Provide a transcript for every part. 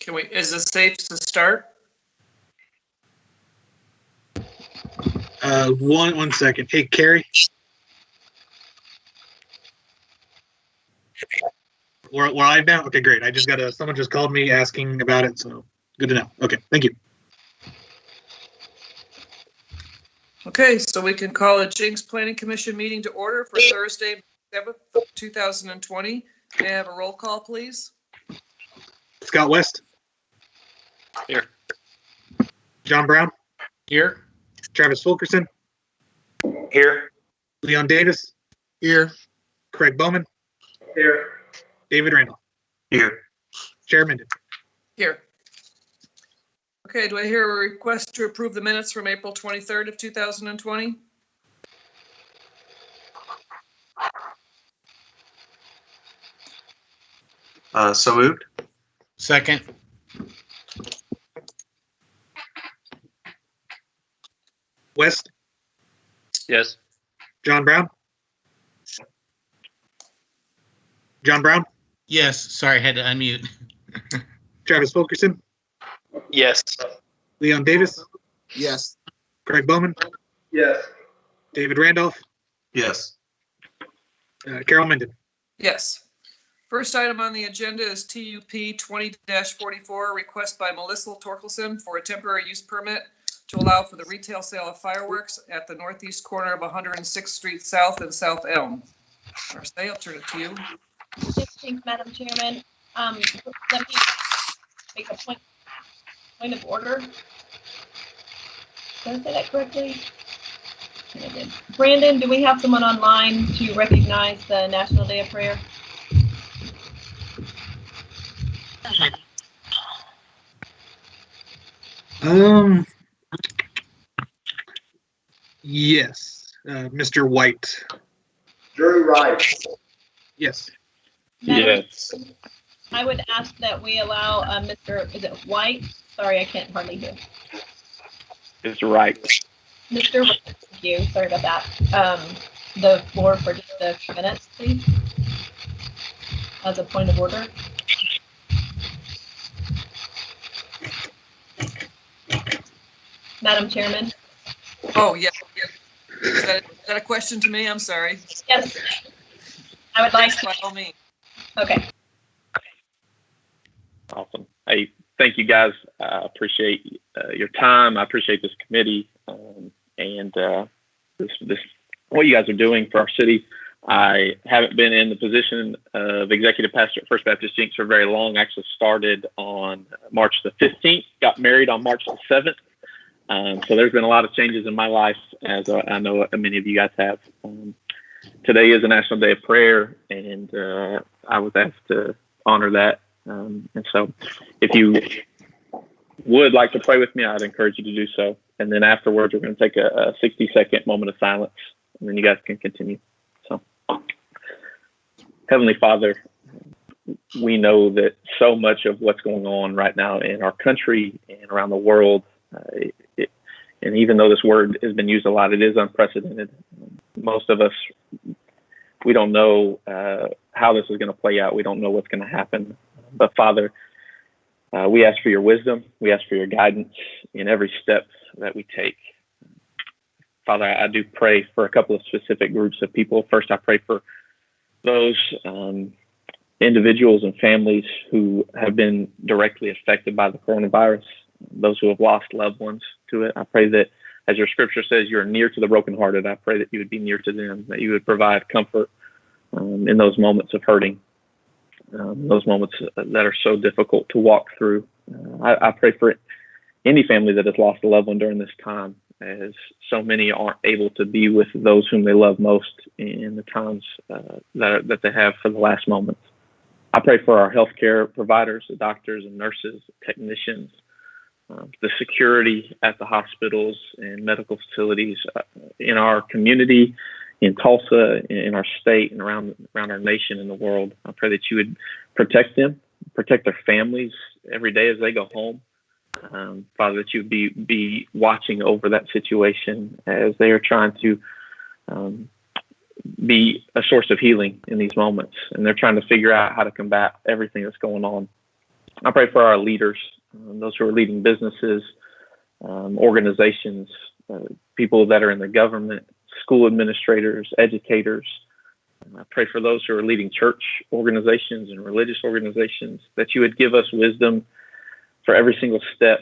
Is it safe to start? One second. Hey, Carrie. We're live now? Okay, great. Someone just called me asking about it, so good to know. Okay, thank you. Okay, so we can call a Jenks Planning Commission meeting to order for Thursday, 7th, 2020. May I have a roll call, please? Scott West. Here. John Brown. Here. Travis Fulkerson. Here. Leon Davis. Here. Craig Bowman. Here. David Randolph. Here. Chair Minden. Here. Okay, do I hear a request to approve the minutes from April 23rd of 2020? So moved. Second. West. Yes. John Brown. John Brown. Yes. Sorry, I had to unmute. Travis Fulkerson. Yes. Leon Davis. Yes. Craig Bowman. Yes. David Randolph. Yes. Carol Minden. Yes. First item on the agenda is TUP 20-44, request by Melissa Torkelson for a temporary use permit to allow for the retail sale of fireworks at the northeast corner of 106th Street South and South Elm. Marseille, I'll turn it to you. Yes, thanks, Madam Chairman. Let me make a point of order. Did I say that correctly? I did. Brandon, do we have someone online to recognize the National Day of Prayer? Yes, Mr. White. Jerry Wright. Yes. Yes. I would ask that we allow Mr. Is it White? Sorry, I can't hardly hear. It's right. Mr. White, thank you. Sorry about that. The floor for just a few minutes, please. As a point of order. Madam Chairman. Oh, yeah. Is that a question to me? I'm sorry. Yes. I would like to. By all means. Okay. Awesome. Hey, thank you guys. I appreciate your time. I appreciate this committee and this what you guys are doing for our city. I haven't been in the position of executive pastor at First Baptist Jenks for very long. I actually started on March the 15th, got married on March the 7th. So there's been a lot of changes in my life, as I know many of you guys have. Today is a National Day of Prayer, and I was asked to honor that. And so if you would like to pray with me, I'd encourage you to do so. And then afterwards, we're going to take a 60-second moment of silence, and then you guys can continue. So, Heavenly Father, we know that so much of what's going on right now in our country and around the world, and even though this word has been used a lot, it is unprecedented. Most of us, we don't know how this is going to play out. We don't know what's going to happen. But Father, we ask for your wisdom. We ask for your guidance in every step that we take. Father, I do pray for a couple of specific groups of people. First, I pray for those individuals and families who have been directly affected by the coronavirus, those who have lost loved ones to it. I pray that, as your scripture says, you're near to the brokenhearted. I pray that you would be near to them, that you would provide comfort in those moments of hurting, those moments that are so difficult to walk through. I pray for any family that has lost a loved one during this time, as so many aren't able to be with those whom they love most in the times that they have for the last moments. I pray for our healthcare providers, the doctors and nurses, technicians, the security at the hospitals and medical facilities in our community, in Tulsa, in our state, and around our nation and the world. I pray that you would protect them, protect their families every day as they go home. Father, that you would be watching over that situation as they are trying to be a source of healing in these moments, and they're trying to figure out how to combat everything that's going on. I pray for our leaders, those who are leading businesses, organizations, people that are in the government, school administrators, educators. I pray for those who are leading church organizations and religious organizations, that you would give us wisdom for every single step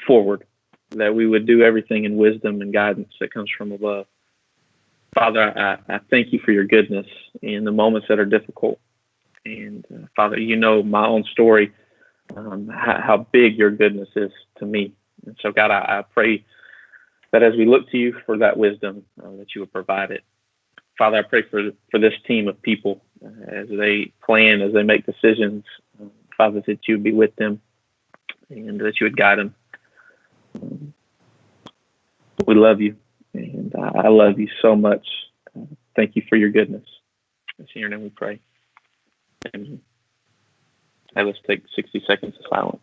forward, that we would do everything in wisdom and guidance that comes from above. Father, I thank you for your goodness in the moments that are difficult. And Father, you know my own story, how big your goodness is to me. And so, God, I pray that as we look to you for that wisdom, that you would provide it. Father, I pray for this team of people as they plan, as they make decisions. Father, that you would be with them and that you would guide them. We love you, and I love you so much. Thank you for your goodness. It's in your name we pray. Amen. Hey, let's take 60 seconds of silence.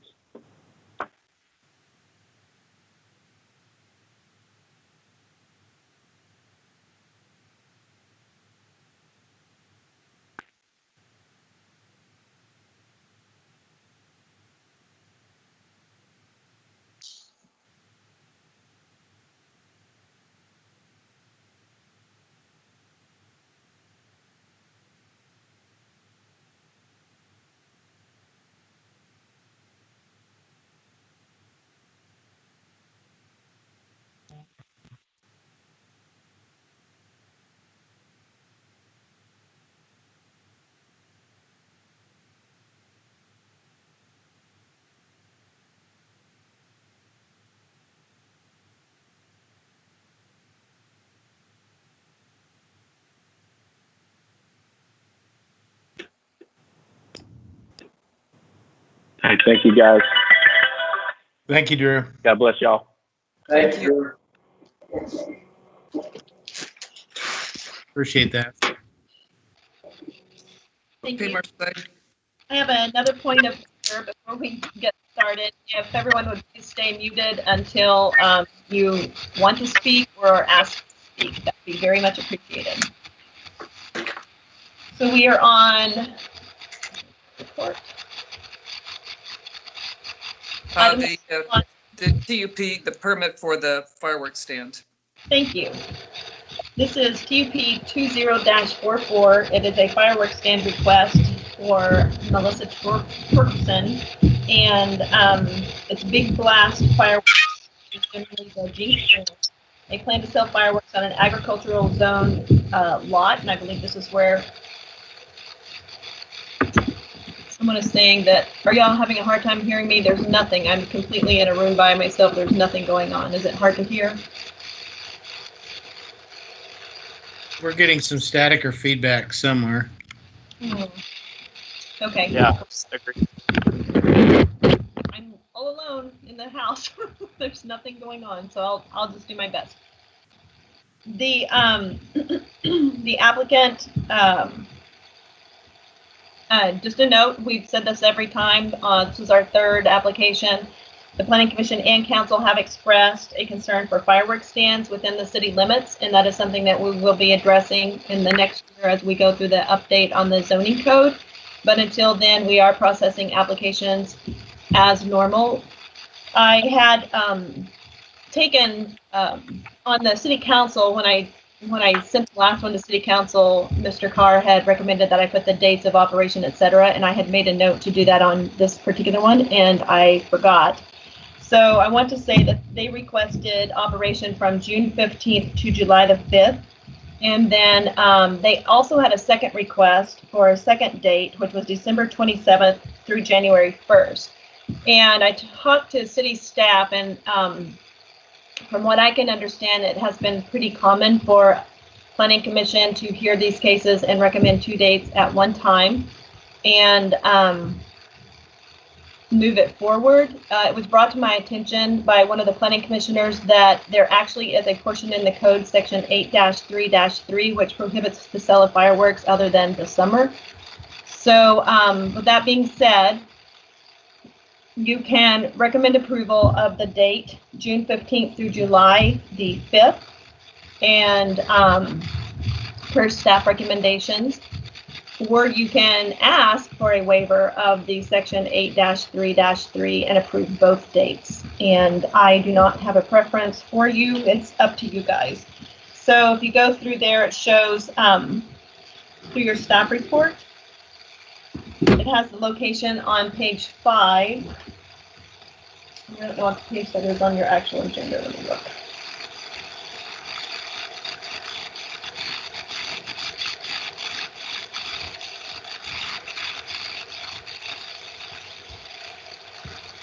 Hey, thank you, guys. Thank you, Drew. God bless y'all. Thank you. Appreciate that. Thank Okay, you. Marcia. I have another point of order before we get started. If everyone would please stay muted until you want to speak or ask to speak, that would be very much appreciated. So we are on report. The TUP, the permit for the fireworks stand. Thank you. This is TUP 20-44. It is a fireworks stand request for Melissa Torkelson, and it's Big Blast Fireworks, generally the Jenks. They plan to sell fireworks on an agricultural zone lot, and I believe this is where someone is saying that, are y'all having a hard time hearing me? There's nothing. I'm completely in a room by myself. There's nothing going on. Is it hard to hear? We're getting some static or feedback somewhere. Okay. Yeah, agree. I'm all alone in the house. There's nothing going on, so I'll just do my best. The the applicant, just a note, we've said this every time. This is our third application. The Planning Commission and Council have expressed a concern for fireworks stands within the city limits, and that is something that we will be addressing in the next year as we go through the update on the zoning code. But until then, we are processing applications as normal. I had taken on the city council, when I sent the last one to city council, Mr. Carr had recommended that I put the dates of operation, etc., and I had made a note to do that on this particular one, and I forgot. So I want to say that they requested operation from June 15th to July the 5th. And then they also had a second request for a second date, which was December 27th through January 1st. And I talked to city staff, and from what I can understand, it has been pretty common for Planning Commission to hear these cases and recommend two dates at one time and move it forward. It was brought to my attention by one of the planning commissioners that there actually is a portion in the code, section 8-3-3, which prohibits the sale of fireworks other than the summer. So with that being said, you can recommend approval of the date June 15th through July the 5th, and per staff recommendations. or you can ask for a waiver of the section 8-3-3 and approve both dates. And I do not have a preference for you. It's up to you guys. So if you go through there, it shows through your staff report. It has the location on page 5. I don't know what page that is on your actual agenda. Let me look.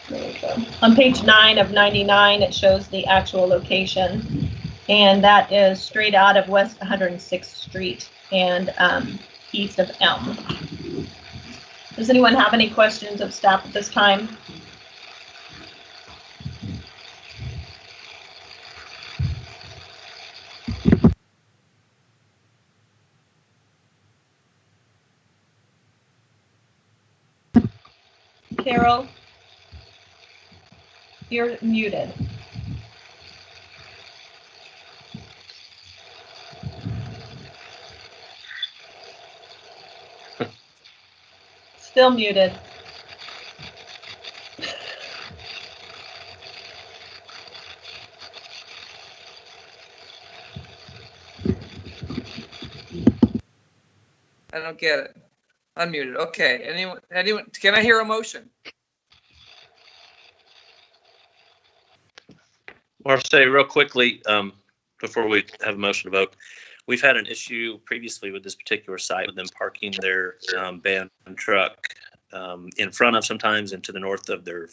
There we go. On page 9 of 99, it shows the actual location, and that is straight out of West 106th Street and east of Elm. Does anyone have any questions of staff at this time? Carol, you're muted. Still muted. I don't get it. Unmuted. Okay. Anyone, can I hear a motion? Or say real quickly, before we have a motion to vote, we've had an issue previously with this particular site with them parking their band truck in front of sometimes and to the north of their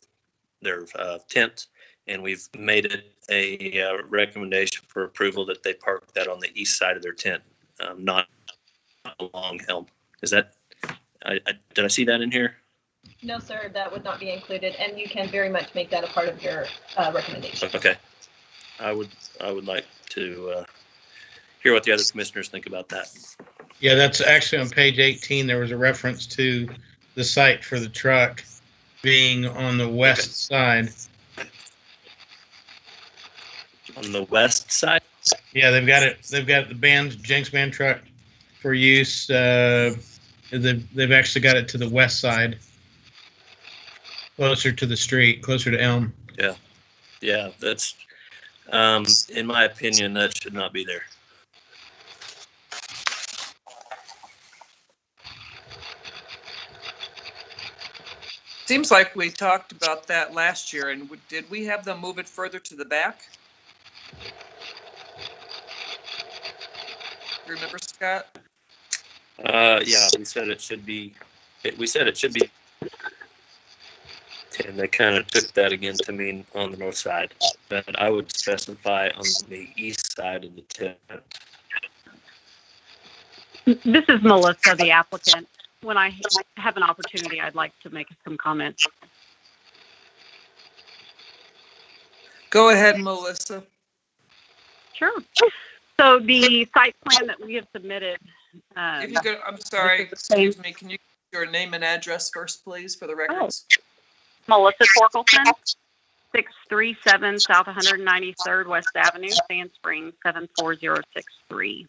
tent. And we've made it a recommendation for approval that they park that on the east side of their tent, not along Elm. Is that, did I see that in here? No, sir, that would not be included, and you can very much make that a part of your recommendation. Okay. I would like to hear what the other commissioners think about that. Yeah, that's actually on page 18. There was a reference to the site for the truck being on the west side. On the west side? Yeah, they've got it. They've got the Jenks band truck for use. They've actually got it to the west side, closer to the street, closer to Elm. Yeah, that's, in my opinion, that should not be there. Seems like we talked about that last year, and did we have them move it further to the back? Remember, Scott? Yeah, we said it should be, and they kind of took that again to mean on the north side, but I would specify on the east side of the tent. This is Melissa, the applicant. When I have an opportunity, I'd like to make some comments. Go ahead, Melissa. Sure. So the site plan that we have submitted. If you could, I'm sorry, excuse me, can you give your name and address first, please, for the records? Melissa Torkelson, 637 South 193rd West Avenue, Sand Springs, 74063.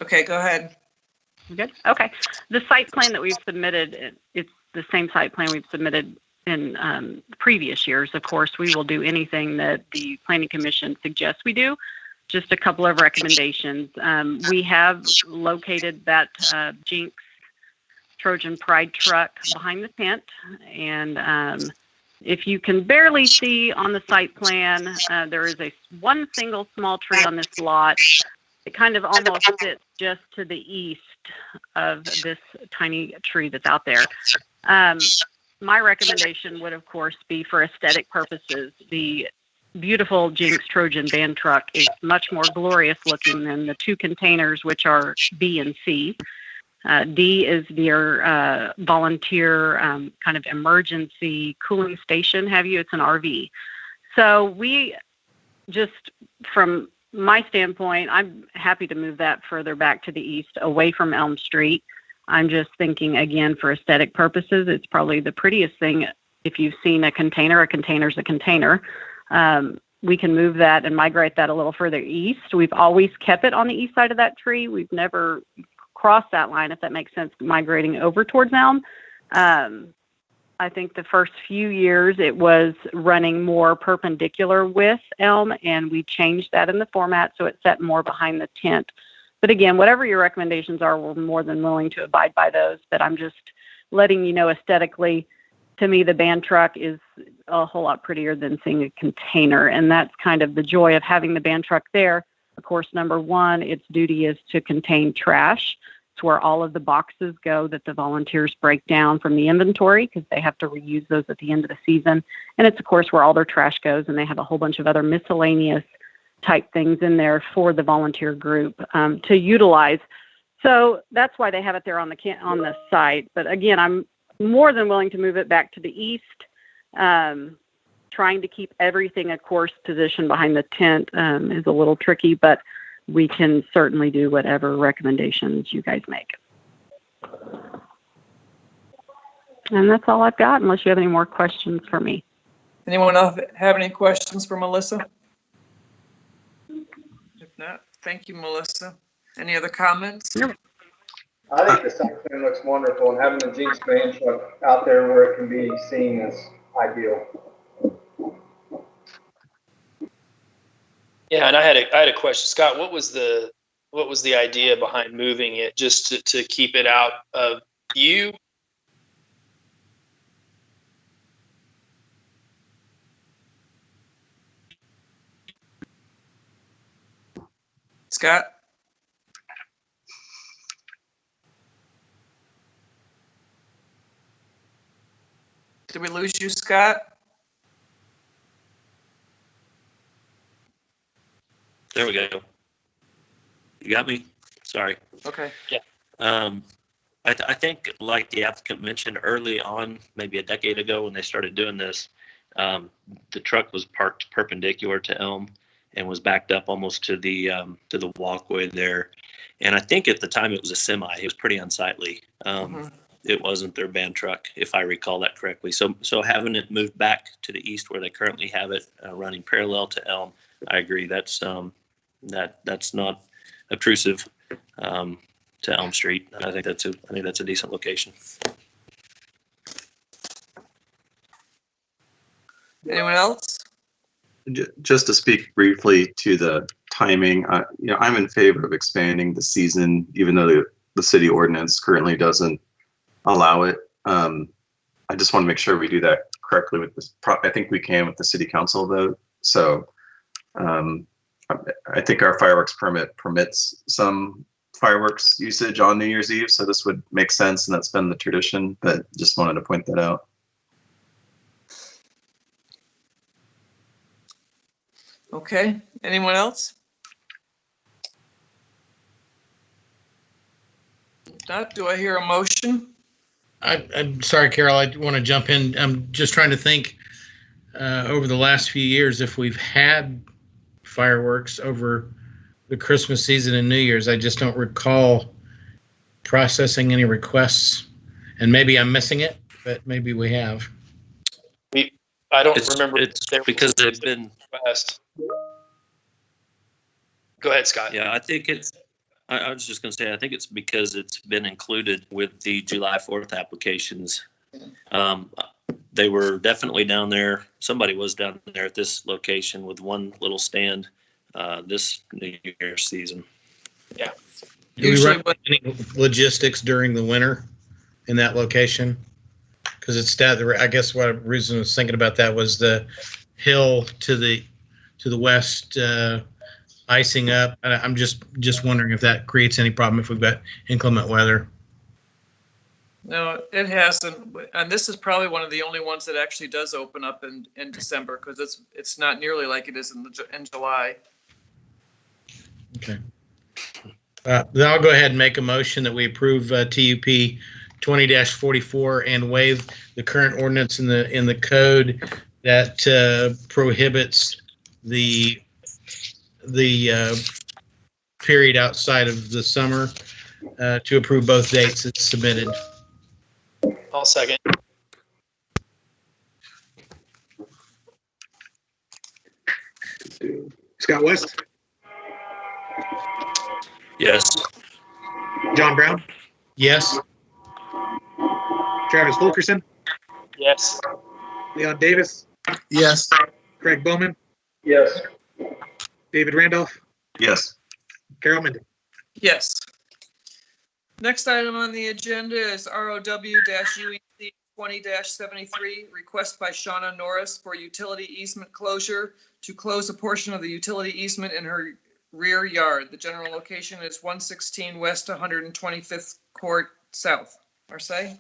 Okay, go ahead. Good. Okay. The site plan that we've submitted, it's the same site plan we've submitted in previous years. Of course, we will do anything that the Planning Commission suggests we do. Just a couple of recommendations. We have located that Jenks Trojan Pride truck behind the tent. And if you can barely see on the site plan, there is one single small tree on this lot. It kind of almost sits just to the east of this tiny tree that's out there. My recommendation would, of course, be for aesthetic purposes. The beautiful Jenks Trojan van truck is much more glorious looking than the two containers, which are B and C. D is their volunteer kind of emergency cooling station, it's an RV. So we just, from my standpoint, I'm happy to move that further back to the east, away from Elm Street. I'm just thinking, again, for aesthetic purposes, it's probably the prettiest thing. If you've seen a container's a container. we can move that and migrate that a little further east. We've always kept it on the east side of that tree. We've never crossed that line, if that makes sense, migrating over towards Elm. I think the first few years it was running more perpendicular with Elm, and we changed that in the format so it set more behind the tent. But again, whatever your recommendations are, we're more than willing to abide by those. But I'm just letting you know aesthetically, to me, the band truck is a whole lot prettier than seeing a container. And that's kind of the joy of having the band truck there. Of course, number one, its duty is to contain trash. It's where all of the boxes go that the volunteers break down from the inventory because they have to reuse those at the end of the season. And it's, of course, where all their trash goes. And they have a whole bunch of other miscellaneous type things in there for the volunteer group to utilize. So that's why they have it there on the site. But again, I'm more than willing to move it back to the east, trying to keep everything, of course, positioned behind the tent is a little tricky, but we can certainly do whatever recommendations you guys make. And that's all I've got, unless you have any more questions for me. Anyone else have any questions for Melissa? If not, thank you, Melissa. Any other comments? Nope. I think the site plan looks wonderful, and having the Jenks band truck out there where it can be seen is ideal. Yeah, and I had a question, Scott. What was the idea behind moving it, just to keep it out of view? Scott? Did we lose you, Scott? There we go. You got me? Sorry. Okay. I think, like the applicant mentioned early on, maybe a decade ago when they started doing this, the truck was parked perpendicular to Elm and was backed up almost to the walkway there. And I think at the time it was a semi. It was pretty unsightly. It wasn't their band truck, if I recall that correctly. So having it moved back to the east where they currently have it running parallel to Elm, I agree. That's not obtrusive to Elm Street. I think that's a decent location. Anyone else? Just to speak briefly to the timing, I'm in favor of expanding the season, even though the city ordinance currently doesn't allow it. I just want to make sure we do that correctly with this. I think we can with the city council vote. So I think our fireworks permit permits some fireworks usage on New Year's Eve. So this would make sense, and that's been the tradition, but just wanted to point that out. Okay. Anyone else? If not, do I hear a motion? I'm sorry, Carol, I want to jump in. I'm just trying to think over the last few years if we've had fireworks over the Christmas season and New Year's. I just don't recall processing any requests, and maybe I'm missing it, but maybe we have. I don't remember. It's because they've been. Request. Go ahead, Scott. Yeah, I think it's. I was just going to say, I think it's because it's been included with the July 4th applications. They were definitely down there. Somebody was down there at this location with one little stand this New Year's season. Yeah. Do we run any logistics during the winter in that location? Because it's that. I guess what reason I was thinking about that was the hill to the west icing up. I'm just wondering if that creates any problem if we've got inclement weather. No, it hasn't. And this is probably one of the only ones that actually does open up in December, because it's not nearly like it is in July. Okay. Then I'll go ahead and make a motion that we approve TUP 20-44 and waive the current ordinance in the code that prohibits the period outside of the summer to approve both dates as submitted. I'll second. Scott West, Yes. John Brown, Yes. Travis Fulkerson, Yes. Leon Davis, Yes. Craig Bowman, Yes. David Randolph, Yes. Carol Menden. Yes. Next item on the agenda is ROW-UEC 20-73, request by Shauna Norris for utility easement closure to close a portion of the utility easement in her rear yard. The general location is 116 West 125th Court South. Marseille?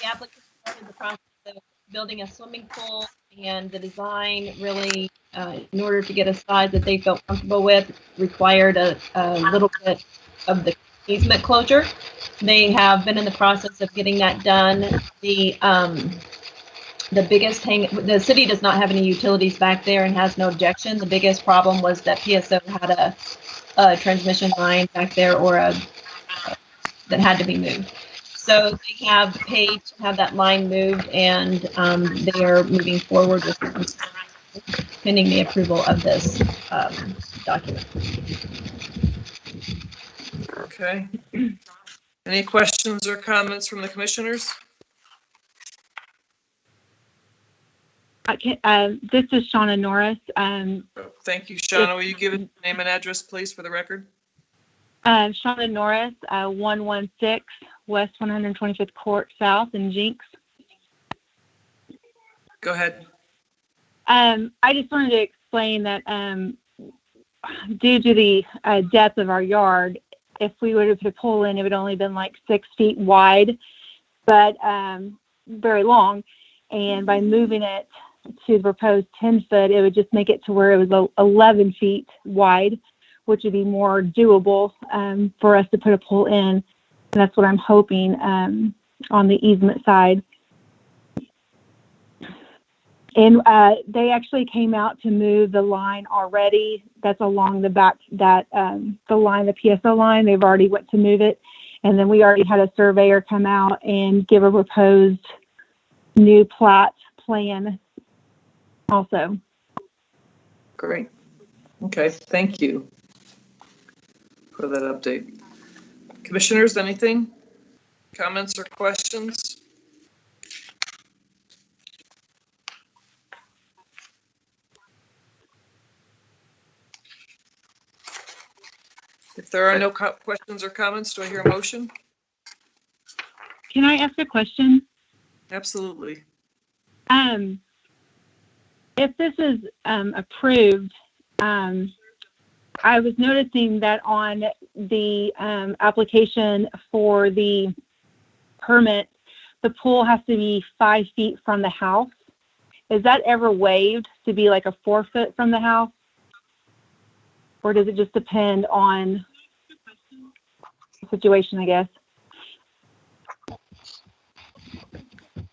The applicant started the process of building a swimming pool, and the design really, in order to get a size that they felt comfortable with, required a little bit of the easement closure. They have been in the process of getting that done. The city does not have any utilities back there and has no objection. The biggest problem was that PSO had a transmission line back there that had to be moved. So they have paid to have that line moved, and they are moving forward with pending the approval of this document. Okay. Any questions or comments from the commissioners? This is Shauna Norris. Thank you, Shauna. Will you give it name and address, please, for the record? Shauna Norris, 116 West 125th Court South in Jenks. Go ahead. I just wanted to explain that due to the depth of our yard, if we were to put a pool in, it would only been like 6 feet wide, but very long. And by moving it to the proposed 10 foot, it would just make it to where it was 11 feet wide, which would be more doable for us to put a pool in. And that's what I'm hoping on the easement side. And they actually came out to move the line already. That's along the back, the line, the PSO line. They've already went to move it. And then we already had a surveyor come out and give a proposed new plat plan also. Great. Okay, thank you for that update. Commissioners, anything? Comments or questions? If there are no questions or comments, do I hear a motion? Can I ask a question? Absolutely. If this is approved, I was noticing that on the application for the permit, the pool has to be 5 feet from the house. Is that ever waived to be like a 4 foot from the house? Or does it just depend on the situation, I guess?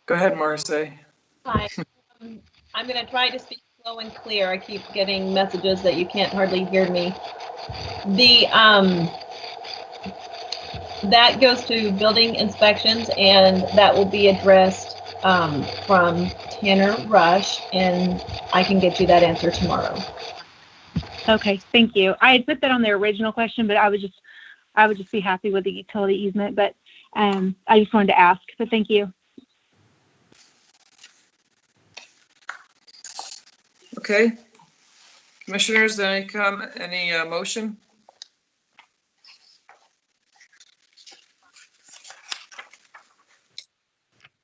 Go ahead, Marseille. Hi. I'm going to try to speak slow and clear. I keep getting messages that you can't hardly hear me. That goes to building inspections, and that will be addressed from Tanner Rush, and I can get you that answer tomorrow. Okay, thank you. I had put that on the original question, but I would just be happy with the utility easement, but I just wanted to ask, but thank you. Okay. Commissioners, any comment, any motion?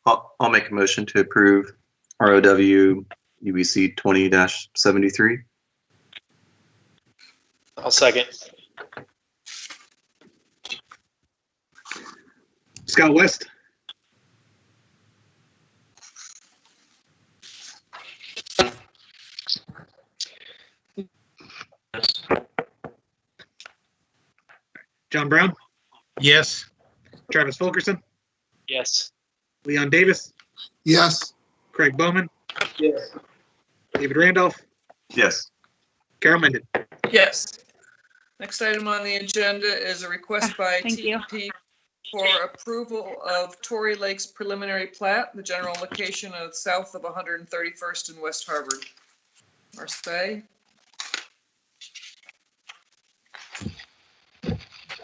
I'll make a motion to approve ROW UBC 20-73. I'll second. Scott West, John Brown, Yes. Travis Fulkerson, Yes. Leon Davis, Yes. Craig Bowman, Yes. David Randolph, Yes. Carol Menden. Yes. Next item on the agenda is a request by Thank you. TEP for approval of Tory Lake's preliminary plat, the general location of south of 131st and West Harvard. Marseille?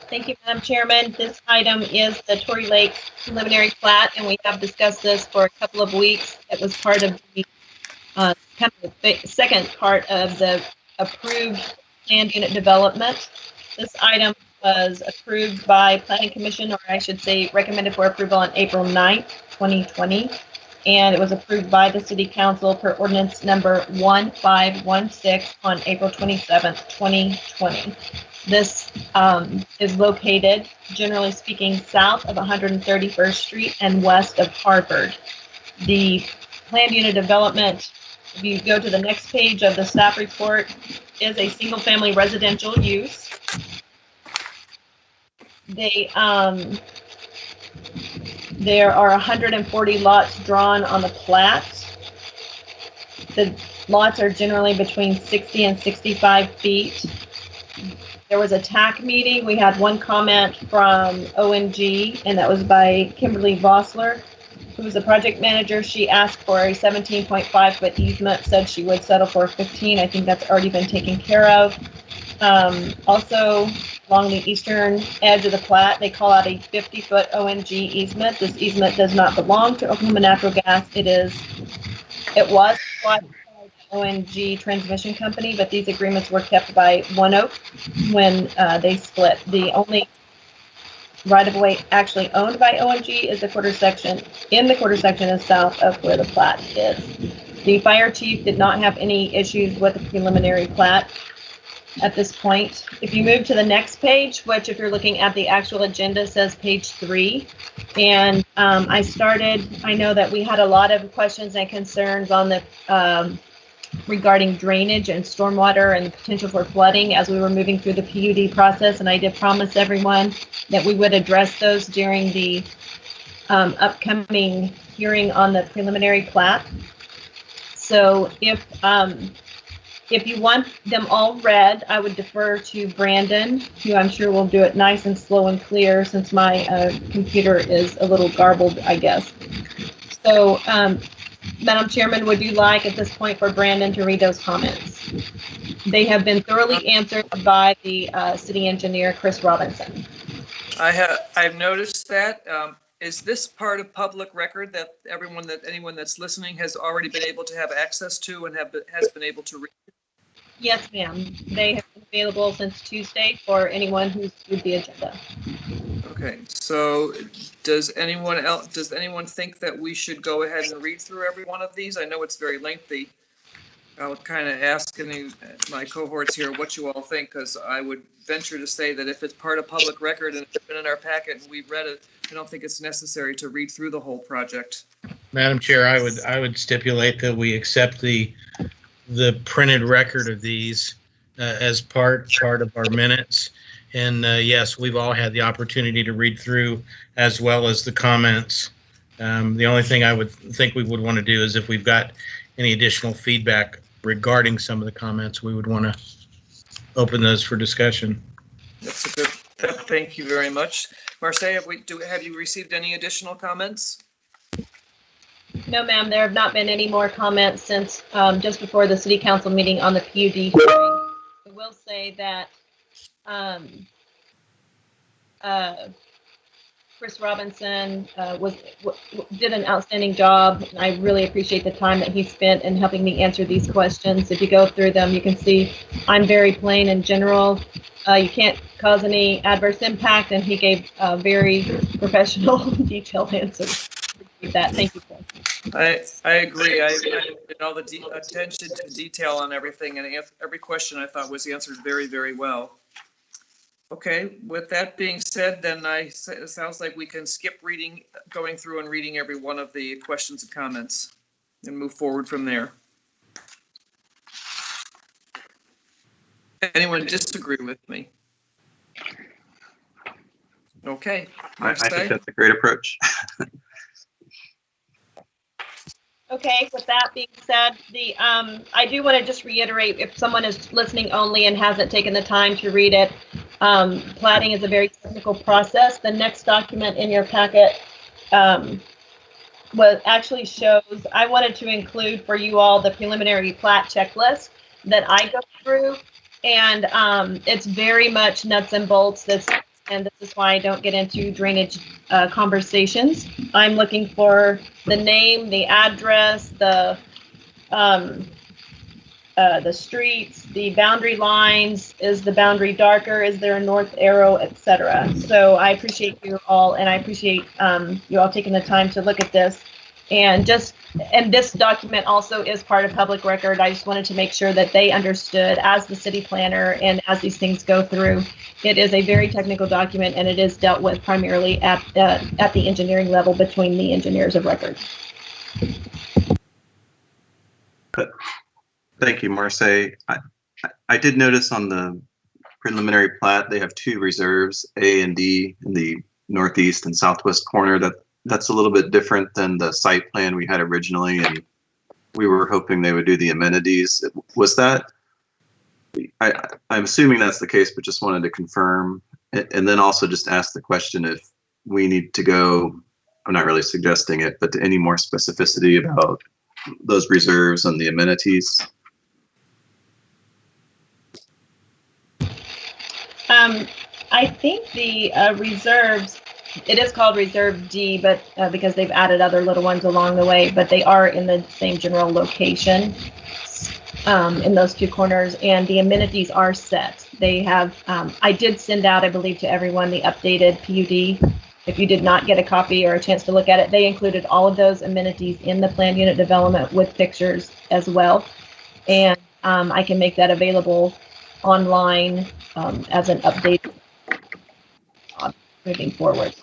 Thank you, Madam Chairman. This item is the Tory Lake preliminary plat, and we have discussed this for a couple of weeks. It was part of the kind of the second part of the approved planned unit development. This item was approved by Planning Commission, or I should say recommended for approval on April 9th, 2020. And it was approved by the City Council per ordinance number 1516 on April 27th, 2020. This is located, generally speaking, south of 131st Street and west of Harvard. The planned unit development, if you go to the next page of the staff report, is a single-family residential use. There are 140 lots drawn on the plat. The lots are generally between 60 and 65 feet. There was a TAC meeting. We had one comment from ONG, and that was by Kimberly Vossler, who was the project manager. She asked for a 17.5-foot easement, said she would settle for 15. I think that's already been taken care of. Also, along the eastern edge of the plat, they call out a 50-foot ONG easement. This easement does not belong to Oklahoma Natural Gas. It was ONG Transmission Company, but these agreements were kept by One Oak when they split. The only right-of-way actually owned by ONG is the quarter section is south of where the plat is. The fire chief did not have any issues with the preliminary plat at this point. If you move to the next page, which if you're looking at the actual agenda says page 3, and I know that we had a lot of questions and concerns on the regarding drainage and stormwater and the potential for flooding as we were moving through the PUD process, and I did promise everyone that we would address those during the upcoming hearing on the preliminary plat. So if you want them all read, I would defer to Brandon, who I'm sure will do it nice and slow and clear since my computer is a little garbled, I guess. So, Madam Chairman, would you like at this point for Brandon to read those comments? They have been thoroughly answered by the city engineer, Chris Robinson. I've noticed that. Is this part of public record that anyone that's listening has already been able to have access to and has been able to read? Yes, ma'am. They have been available since Tuesday for anyone who's viewed the agenda. Okay, so does anyone think that we should go ahead and read through every one of these? I know it's very lengthy. I'll kind of ask my cohorts here what you all think, because I would venture to say that if it's part of public record and it's been in our packet and we've read it, I don't think it's necessary to read through the whole project. Madam Chair, I would stipulate that we accept the printed record of these as part of our minutes. And yes, we've all had the opportunity to read through as well as the comments. The only thing I would think we would want to do is if we've got any additional feedback regarding some of the comments, we would want to open those for discussion. That's a good, thank you very much. Marseille, have you received any additional comments? No, ma'am, there have not been any more comments since just before the city council meeting on the PUD hearing. I will say that Chris Robinson did an outstanding job. I really appreciate the time that he spent in helping me answer these questions. If you go through them, you can see I'm very plain and general. You can't cause any adverse impact, and he gave very professional, detailed answers. That. Thank you, Chris. I agree. I did all the attention to detail on everything, and every question I thought was answered very, very well. Okay, with that being said, then it sounds like we can skip going through and reading every one of the questions and comments and move forward from there. Anyone disagree with me? Okay. I think that's a great approach. Okay, with that being said, said, I do want to just reiterate, if someone is listening only and hasn't taken the time to read it, plating is a very technical process. The next document in your packet actually shows, I wanted to include for you all the preliminary plat checklist that I go through, and it's very much nuts and bolts. And this is why I don't get into drainage conversations. I'm looking for the name, the address, the streets, the boundary lines. Is the boundary darker? Is there a north arrow, etc.? So I appreciate you all, and I appreciate you all taking the time to look at this. And this document also is part of public record. I just wanted to make sure that they understood, as the city planner and as these things go through, it is a very technical document, and it is dealt with primarily at the engineering level between the engineers of record. Thank you, Marcy. I did notice on the preliminary plat, they have 2 reserves, A and D, in the northeast and southwest corner. That's a little bit different than the site plan we had originally, and we were hoping they would do the amenities. Was that, I'm assuming that's the case, but just wanted to confirm. And then also just ask the question if we need to go, I'm not really suggesting it, but any more specificity about those reserves and the amenities? I think the reserves, it is called Reserve D, but because they've added other little ones along the way, but they are in the same general location in those 2 corners, and the amenities are set. They have, I did send out, I believe, to everyone the updated PUD. If you did not get a copy or a chance to look at it, they included all of those amenities in the planned unit development with pictures as well. And I can make that available online as an update moving forward.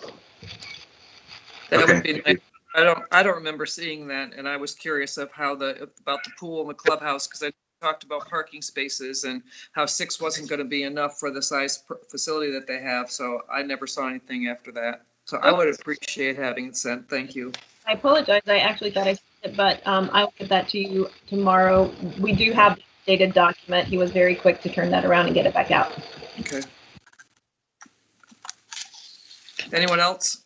That Okay. would be nice. I don't remember seeing that, and I was curious of how about the pool and the clubhouse, because I talked about parking spaces and how 6 wasn't going to be enough for the size facility that they have. So I never saw anything after that. So I would appreciate having it sent. Thank you. I apologize. I actually thought I sent it, but I'll get that to you tomorrow. We do have the dated document. He was very quick to turn that around and get it back out. Okay. Anyone else?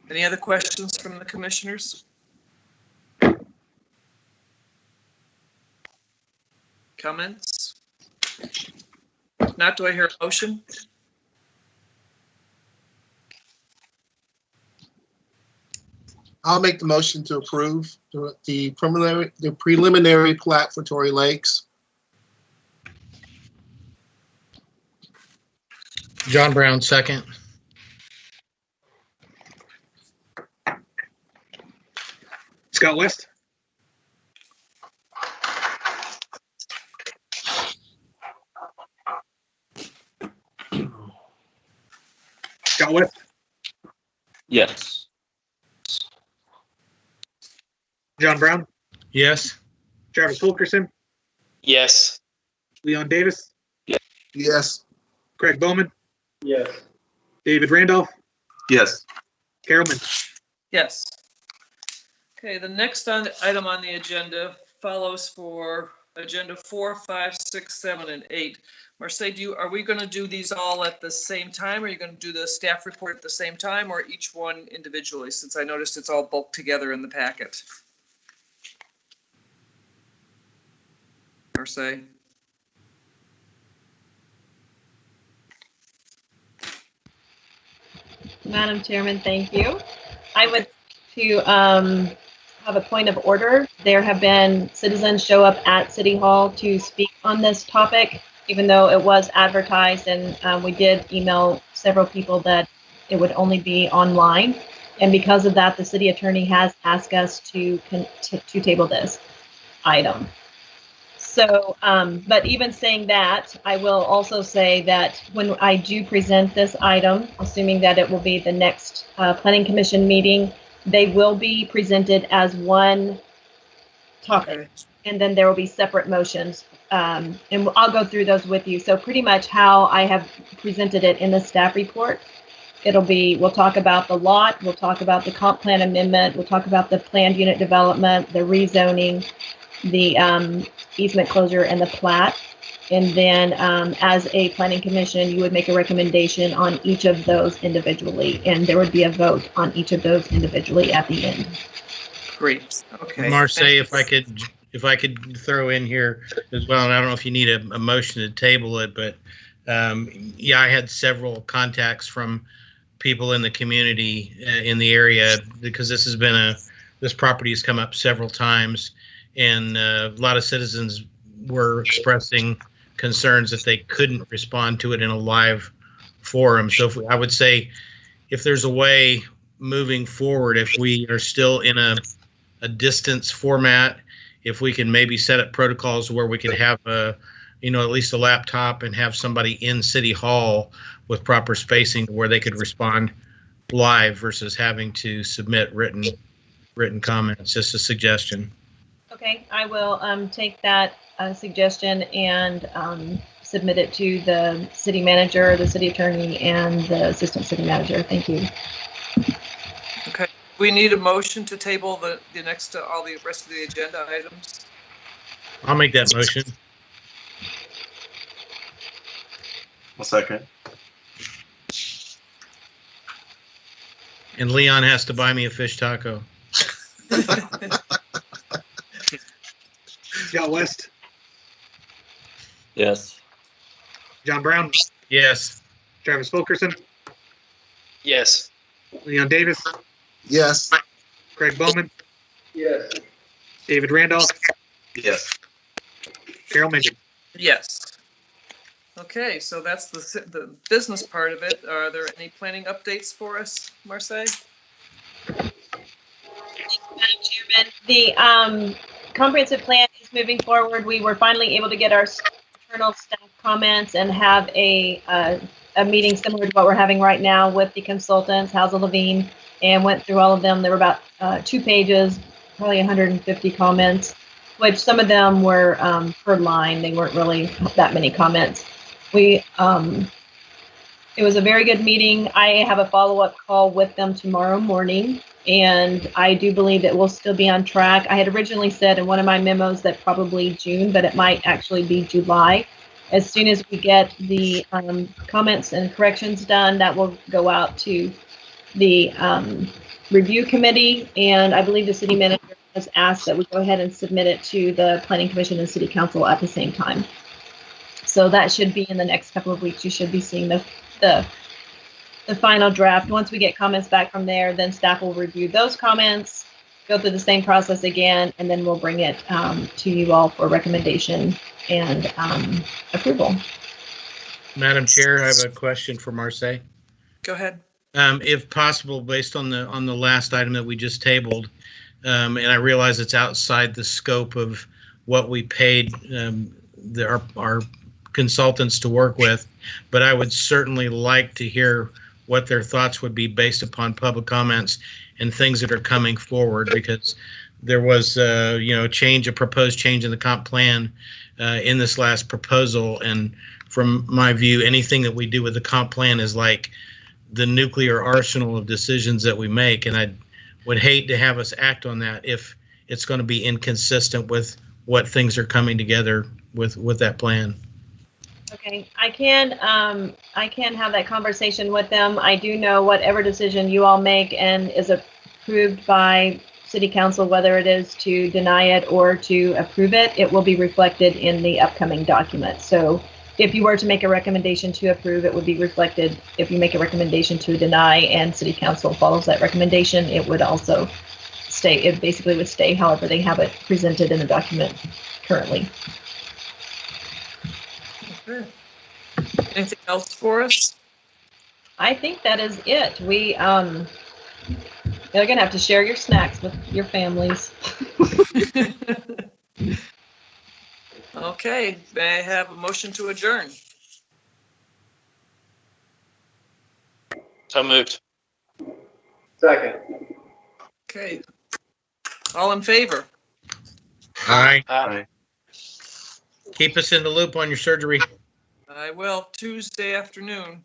Any other questions from the commissioners? Comments? If not, do I hear a motion? I'll make the motion to approve the preliminary plat for Tory Lakes. John Brown, second. Scott West? Scott West? Yes. John Brown? Yes. Travis Fulkerson? Yes. Leon Davis? Yes. Craig Bowman? Yes. David Randolph? Yes. Carolman? Yes. Okay, the next item on the agenda follows for agenda 4, 5, 6, 7, and 8. Marseille, are we going to do these all at the same time? Are you going to do the staff report at the same time, or each one individually, since I noticed it's all bulked together in the packet? Marseille? Madam Chairman, thank you. I would to have a point of order. There have been citizens show up at City Hall to speak on this topic, even though it was advertised, and we did email several people that it would only be online. And because of that, the city attorney has asked us to table this item. So, but even saying that, I will also say that when I do present this item, assuming that it will be the next Planning Commission meeting, they will be presented as one topic, and then there will be separate motions and I'll go through those with you. So pretty much how I have presented it in the staff report, we'll talk about the lot, we'll talk about the comp plan amendment, we'll talk about the planned unit development, the rezoning, the easement closure, and the plat. And then as a planning commission, you would make a recommendation on each of those individually, and there would be a vote on each of those individually at the end. Great. Okay. Marseille, if I could throw in here as well, and I don't know if you need a motion to table it, but yeah, I had several contacts from people in the community in the area, because this property has come up several times, and a lot of citizens were expressing concerns that they couldn't respond to it in a live forum. So I would say, if there's a way moving forward, if we are still in a distance format, if we can maybe set up protocols where we could have at least a laptop and have somebody in City Hall with proper spacing where they could respond live versus having to submit written comments. Just a suggestion. Okay, I will take that suggestion and submit it to the city manager, the city attorney, and the assistant city manager. Thank you. Okay. We need a motion to table the next to all the rest of the agenda items. I'll make that motion. I'll second. And Leon has to buy me a fish taco. Scott West, Yes. John Brown, Yes. Travis Fulkerson, Yes. Leon Davis, Yes. Craig Bowman, Yes. David Randolph, Yes. Carol Minton. Yes. Okay, so that's the business part of it. Are there any planning updates for us, Marseille? Madam Chairman, the comprehensive plan is moving forward. We were finally able to get our internal staff comments and have a meeting similar to what we're having right now with the consultants, Hazel Levine, and went through all of them. There were about 2 pages, probably 150 comments, which some of them were per line. They weren't really that many comments. It was a very good meeting. I have a follow-up call with them tomorrow morning, and I do believe that we'll still be on track. I had originally said in one of my memos that probably June, but it might actually be July. As soon as we get the comments and corrections done, that will go out to the review committee, and I believe the city manager has asked that we go ahead and submit it to the planning commission and city council at the same time. So that should be in the next couple of weeks. You should be seeing the final draft. Once we get comments back from there, then staff will review those comments, go through the same process again, and then we'll bring it to you all for recommendation and approval. Madam Chair, I have a question for Marseille. Go ahead. If possible, based on the last item that we just tabled, and I realize it's outside the scope of what we paid our consultants to work with, but I would certainly like to hear what their thoughts would be based upon public comments and things that are coming forward, because there was a proposed change in the comp plan in this last proposal, and from my view, anything that we do with the comp plan is like the nuclear arsenal of decisions that we make, and I would hate to have us act on that if it's going to be inconsistent with what things are coming together with that plan. Okay, I can have that conversation with them. I do know whatever decision you all make and is approved by city council, whether it is to deny it or to approve it, it will be reflected in the upcoming document. So if you were to make a recommendation to approve, it would be reflected. If you make a recommendation to deny and city council follows that recommendation, it would also stay. It basically would stay however they have it presented in the document currently. Okay. Anything else for us? I think that is it. You're gonna have to share your snacks with your families. Okay, may I have a motion to adjourn? So moved. Second. Okay, all in favor? Aye. Aye. Keep us in the loop on your surgery. I will, Tuesday afternoon.